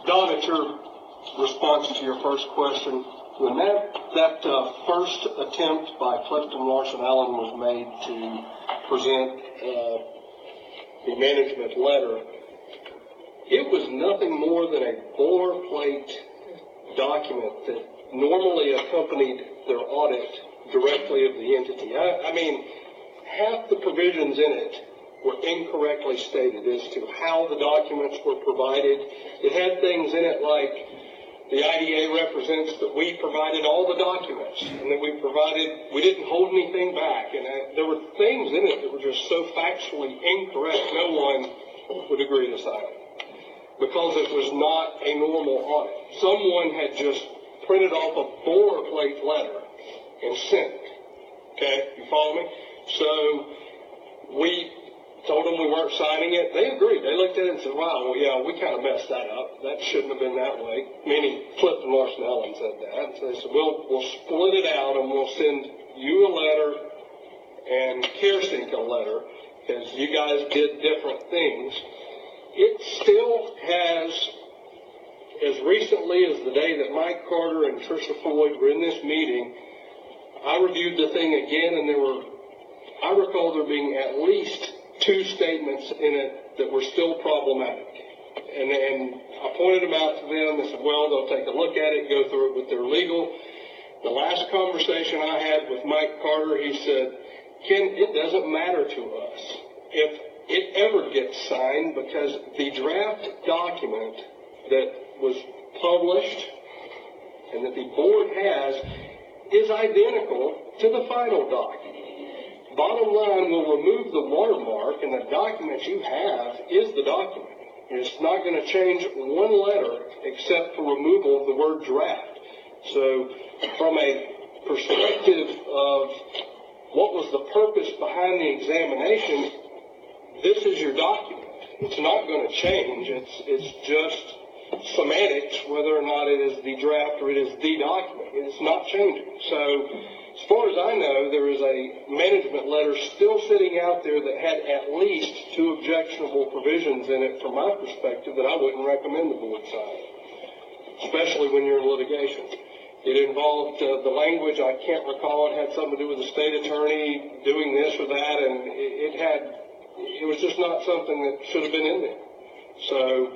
Don, at your response to your first question, when that first attempt by Clifton Larson Allen was made to present the management letter, it was nothing more than a boilerplate document that normally accompanied their audit directly of the entity. I mean, half the provisions in it were incorrectly stated as to how the documents were provided. It had things in it like the IDA represents that we provided all the documents and that we didn't hold anything back. And there were things in it that were just so factually incorrect, no one would agree to sign it because it was not a normal audit. Someone had just printed off a boilerplate letter and sent it. Okay, you follow me? So we told them we weren't signing it. They agreed. They looked at it and said, wow, well, yeah, we kind of messed that up. That shouldn't have been that way. Meaning Clifton Larson Allen said that. So they said, we'll split it out and we'll send you a letter and CareSync a letter because you guys did different things. It still has, as recently as the day that Mike Carter and Tricia Floyd were in this meeting, I reviewed the thing again, and I recall there being at least 2 statements in it that were still problematic. And I pointed them out to them. They said, well, they'll take a look at it, go through it with their legal. The last conversation I had with Mike Carter, he said, Ken, it doesn't matter to us if it ever gets signed because the draft document that was published and that the board has is identical to the final document. Bottom line, we'll remove the watermark, and the document you have is the document. It's not going to change one letter except for removal of the word draft. So from a perspective of what was the purpose behind the examination, this is your document. It's not going to change. It's just semantics, whether or not it is the draft or it is the document. It's not changing. So as far as I know, there is a management letter still sitting out there that had at least 2 objectionable provisions in it from my perspective that I wouldn't recommend the board sign, especially when you're in litigation. It involved the language, I can't recall, it had something to do with the state attorney doing this or that, and it was just not something that should have been in there. So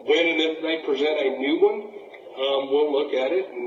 when and if they present a new one, we'll look at it and